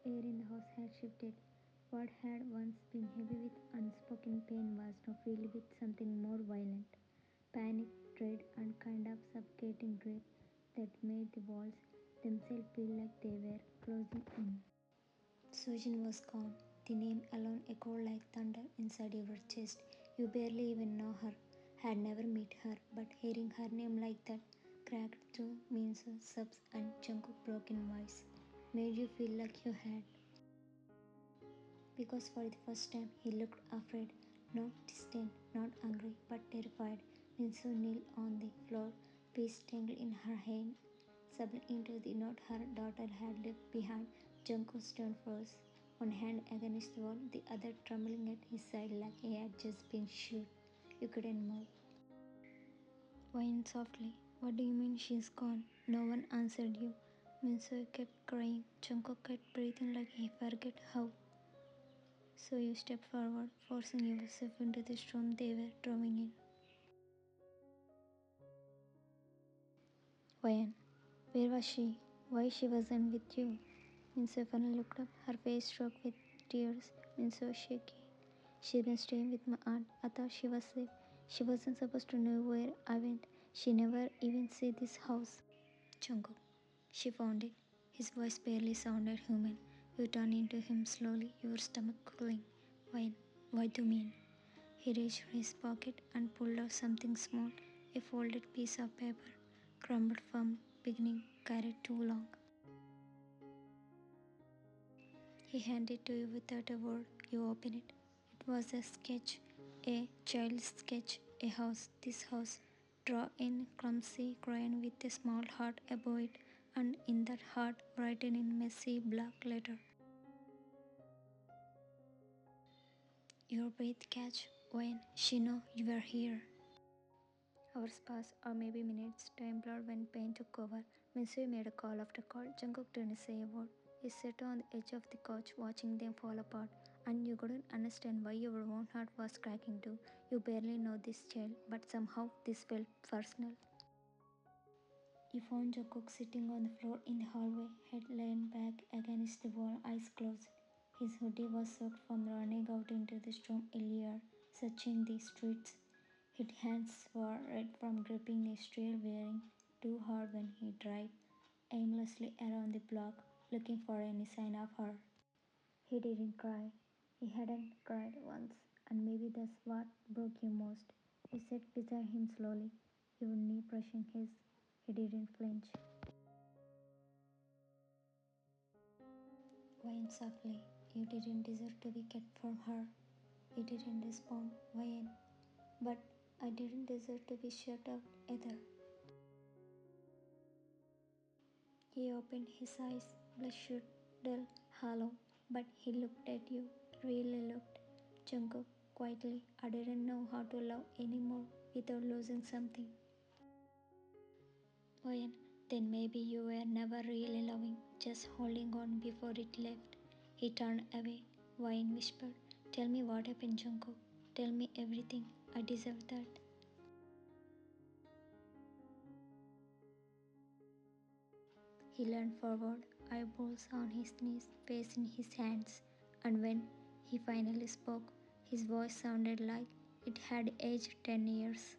air in the house had shifted. What had once been heavy with unspoken pain was now filled with something more violent. Panic, dread, and kind of suffocating grief that made the walls themselves feel like they were closing in. Soojin was gone. The name alone echoed like thunder inside your chest. You barely even know her, had never met her, but hearing her name like that cracked through Minso, Subs, and Jungkook's broken voice made you feel like you had. Because for the first time he looked afraid, not distant, not angry, but terrified. Minso kneeled on the floor, piece tangled in her hand, subbing into the note her daughter had left behind. Jungkook stood froze, one hand against the wall, the other trembling at his side like he had just been shot. You couldn't move. Whine softly. What do you mean she's gone? No one answered you. Minso kept crying. Jungkook kept breathing like he forgot how. So you stepped forward, forcing yourself into this room they were drowning in. Wayan, where was she? Why she wasn't with you? Minso finally looked up, her face struck with tears. Minso shaky. She's been staying with my aunt. I thought she was safe. She wasn't supposed to know where I went. She never even see this house. Jungkook. She found it. His voice barely sounded human. You turned into him slowly, your stomach cooling. Why? What do you mean? He reached for his pocket and pulled out something small, a folded piece of paper, crumbled from beginning, carried too long. He handed it to you without a word. You opened it. It was a sketch, a child's sketch, a house, this house, drawn in clumsy crayon with a small heart above it, and in that heart written in messy black letter. Your breath catch when she know you were here. Hours passed, or maybe minutes. Time blurred when pain took over. Minsui made a call after call. Jungkook didn't say a word. He sat on the edge of the couch, watching them fall apart. And you couldn't understand why your own heart was cracking too. You barely know this child, but somehow this felt personal. You found Jungkook sitting on the floor in the hallway, head leaned back against the wall, eyes closed. His hoodie was soaked from running out into the storm earlier, searching the streets. His hands were red from gripping a stair, wearing too hard when he drove aimlessly around the block, looking for any sign of her. He didn't cry. He hadn't cried once, and maybe that's what broke you most. You sat beside him slowly, your knee brushing his. He didn't flinch. Whined softly. You didn't deserve to be kept from her. He didn't respond. Why? But I didn't deserve to be shut out either. He opened his eyes, bloodshot, dull, hollow, but he looked at you, really looked. Jungkook, quietly, I didn't know how to love anymore without losing something. Oyen, then maybe you were never really loving, just holding on before it left. He turned away. Wine whispered, tell me what happened, Jungkook. Tell me everything. I deserve that. He leaned forward, eyeballs on his knees, face in his hands, and when he finally spoke, his voice sounded like it had aged 10 years.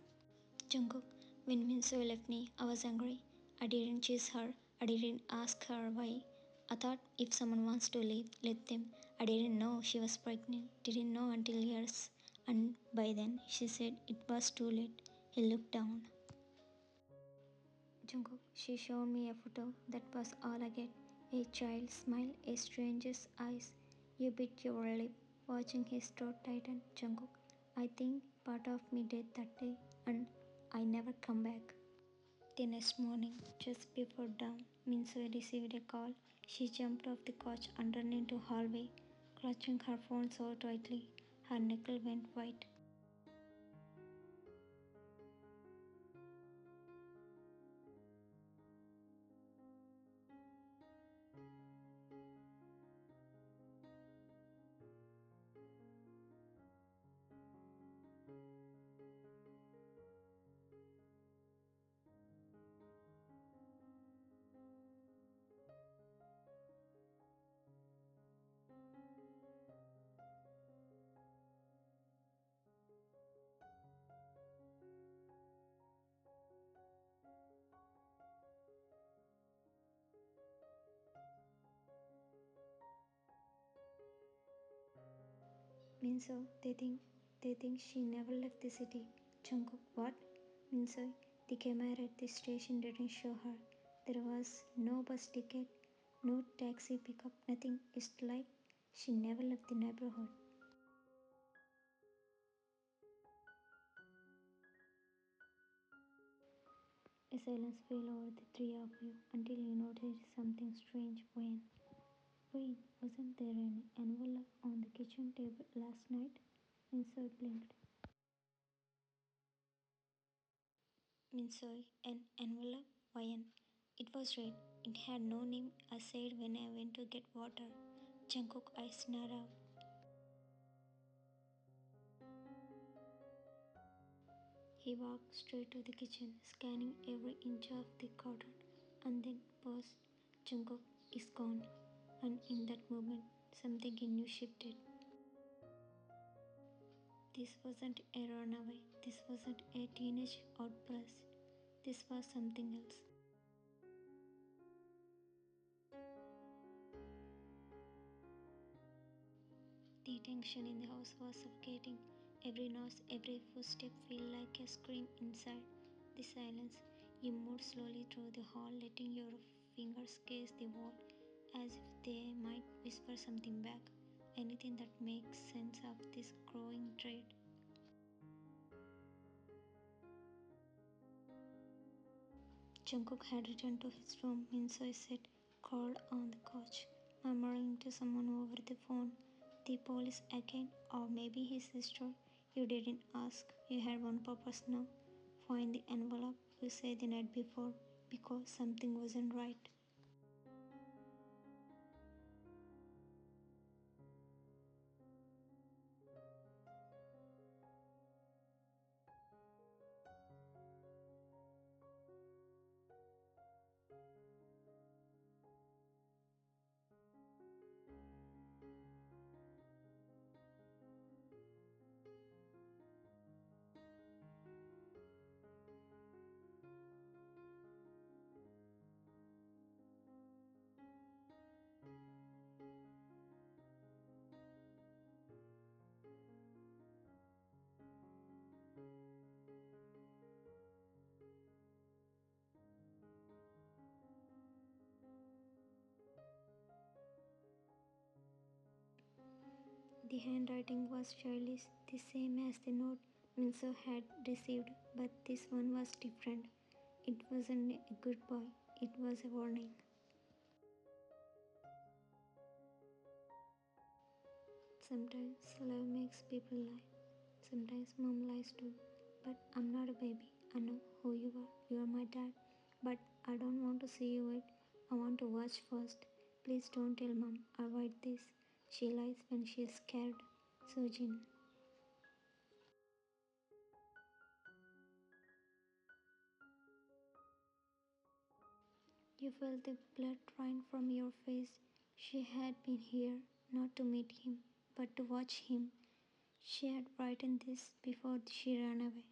Jungkook, when Minso left me, I was angry. I didn't choose her. I didn't ask her why. I thought if someone wants to leave, let them. I didn't know she was pregnant. Didn't know until years. And by then, she said it was too late. He looked down. Jungkook, she showed me a photo. That was all I get. A child's smile, a stranger's eyes. You bit your lip, watching his throat tighten. Jungkook, I think part of me died that day, and I never come back. The next morning, just before dawn, Minso received a call. She jumped off the couch and ran into the hallway, clutching her phone so tightly, her knuckle went white. Minso, they think she never left the city. Jungkook, what? Minso, the camera at the station didn't show her. There was no bus ticket, no taxi pickup, nothing. It's like she never left the neighborhood. A silence fell over the three of you until you noticed something strange when. Wait, wasn't there an envelope on the kitchen table last night? Minso blinked. Minsoy, an envelope? Why? It was red. It had no name. I said when I went to get water. Jungkook eyes narrowed. He walked straight to the kitchen, scanning every inch of the carton, and then paused. Jungkook is gone. And in that moment, something in you shifted. This wasn't a runaway. This wasn't a teenage outburst. This was something else. The tension in the house was suffocating. Every noise, every footstep felt like a scream inside. The silence. You moved slowly through the hall, letting your fingers gaze the wall, as if they might whisper something back. Anything that makes sense of this growing dread. Jungkook had returned to his room. Minsoy sat curled on the couch, murmuring to someone over the phone. The police again, or maybe his sister. You didn't ask. You had one purpose now. Find the envelope you said the night before, because something wasn't right. The handwriting was childish, the same as the note Minso had received, but this one was different. It wasn't a goodbye, it was a warning. Sometimes love makes people lie. Sometimes mom lies too. But I'm not a baby. I know who you are. You are my dad. But I don't want to see you wait. I want to watch first. Please don't tell mom. Avoid this. She lies when she is scared. Soojin. You felt the blood drain from your face. She had been here not to meet him, but to watch him. She had written this before she ran away.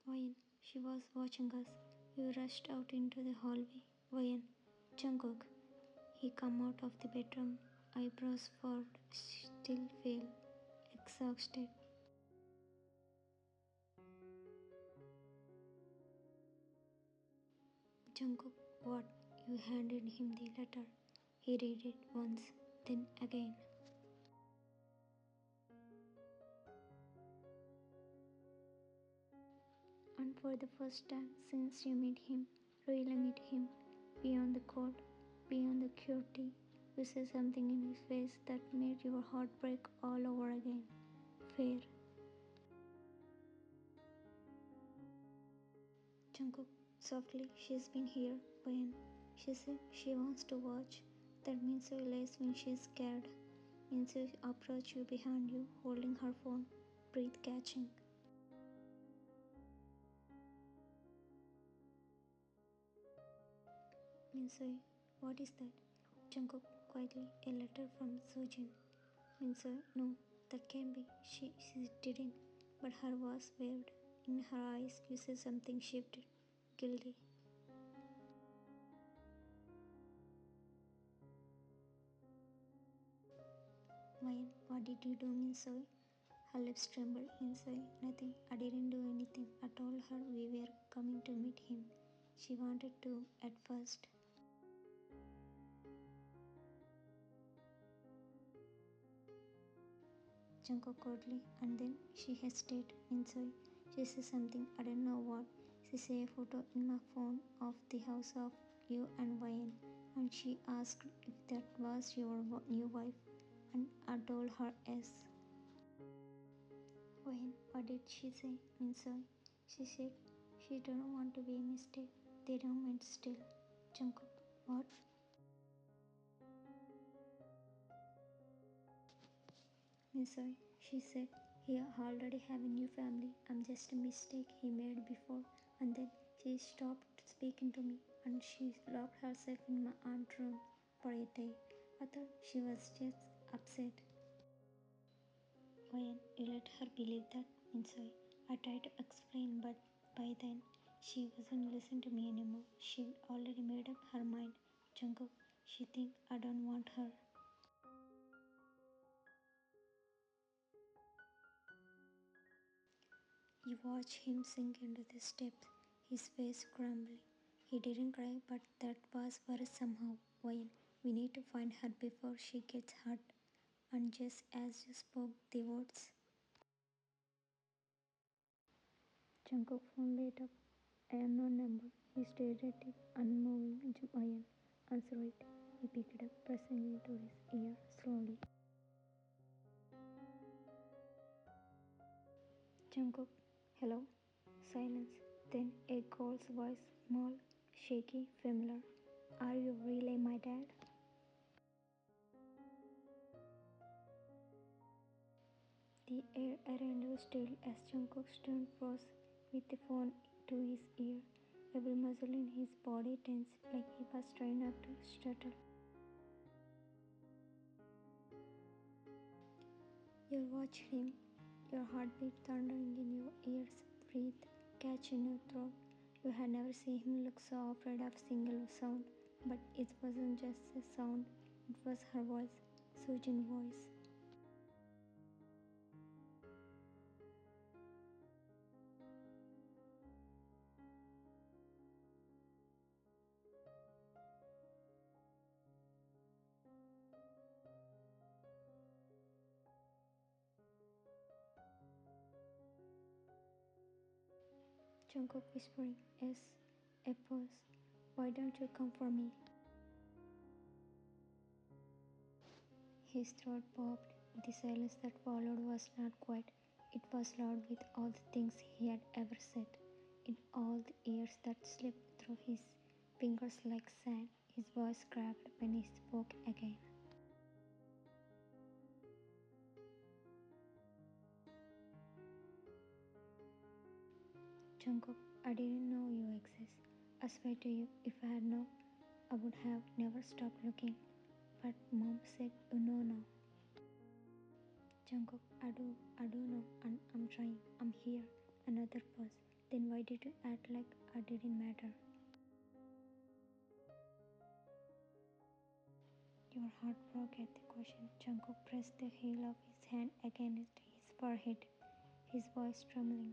Wayan, she was watching us. We rushed out into the hallway. Wayan, Jungkook. He come out of the bedroom, eyebrows furrowed, still pale, exhausted. Jungkook, what? You handed him the letter. He read it once, then again. And for the first time since you meet him, really meet him, beyond the code, beyond the QT, you saw something in his face that made your heart break all over again. Fear. Jungkook, softly, she's been here, when she said she wants to watch. That means you lays when she's scared. Means you approach you behind you, holding her phone, breath catching. Minsoi, what is that? Jungkook quietly, a letter from Soojin. Minsoi, no, that can't be. She didn't. But her voice wavered. In her eyes, you said something shifted. Guilty. Why? What did you do, Minsoy? Her lips trembled. Minsoy, nothing. I didn't do anything. I told her we were coming to meet him. She wanted to at first. Jungkook coldly, and then she hesitated. Minsoy, she said something. I don't know what. She saw a photo in my phone of the house of you and Wayne, and she asked if that was your new wife, and I told her yes. Wayne, what did she say? Minsoy, she said she didn't want to be a mistake. They don't meant still. Jungkook, what? Minsoy, she said, he already have a new family. I'm just a mistake he made before. And then she stopped speaking to me and she locked herself in my aunt's room for a day. I thought she was just upset. When you let her believe that, Minsoy, I tried to explain, but by then she wasn't listening to me anymore. She'd already made up her mind. Jungkook, she think I don't want her. You watch him sink into the steps, his face crumbling. He didn't cry, but that was worse somehow. Wayne, we need to find her before she gets hurt. And just as you spoke the words, Jungkook's phone lit up. An unknown number. He stared at it, unmoving. Wayne, answer it. He picked it up, pressing it to his ear slowly. Jungkook, hello? Silence. Then a girl's voice, small, shaky, familiar. Are you really my dad? The air around was still as Jungkook's turn froze with the phone to his ear. Every muscle in his body tensed like he was trying not to stutter. You watched him, your heartbeat thundering in your ears, breath catch in your throat. You had never seen him look so afraid of single sound, but it wasn't just a sound, it was her voice, Soojin's voice. Jungkook whispering, yes, a pause. Why don't you come for me? His throat popped. The silence that followed was not quiet. It was loud with all the things he had ever said. In all the years that slipped through his fingers like sand, his voice cracked when he spoke again. Jungkook, I didn't know you exist. I swear to you, if I had known, I would have never stopped looking. But Mom said, you know now. Jungkook, I do know, and I'm trying. I'm here. Another pause. Then why did you act like I didn't matter? Your heart broke at the question. Jungkook pressed the heel of his hand against his forehead, his voice trembling.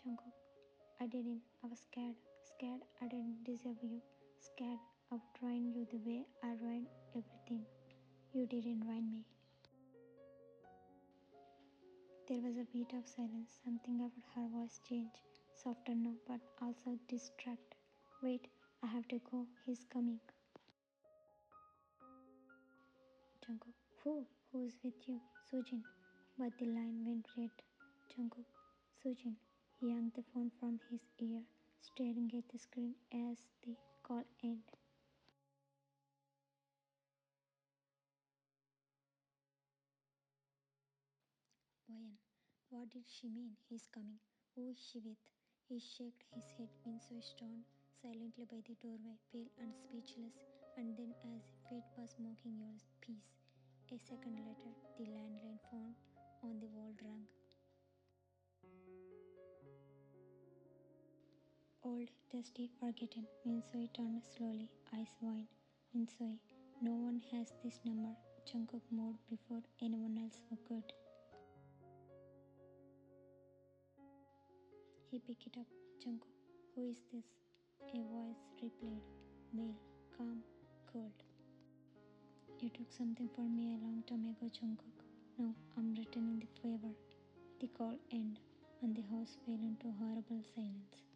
Jungkook, I didn't. I was scared. Scared I didn't deserve you. Scared I would ruin you the way I ruined everything. You didn't ruin me. There was a beat of silence. Something about her voice changed. Softer now, but also distracted. Wait, I have to go. He's coming. Jungkook, who's with you? Soojin. But the line went red. Jungkook, Soojin. He yanked the phone from his ear, staring at the screen as the call ended. Wayan, what did she mean? He's coming. Who is she with? He shook his head. Minso stood silently by the doorway, pale and speechless, and then, as if fate was mocking your peace, a second later, the landline phone on the wall rang. Old, dusty, forgotten. Minsoi turned slowly, eyes wide. Minsoi, No one has this number. Jungkook moved before anyone else could. He picked it up. Jungkook, who is this? A voice replied. Male, calm, cold. You took something from me a long time ago, Jungkook. Now I'm returning the favor. The call ended, and the house fell into horrible silence.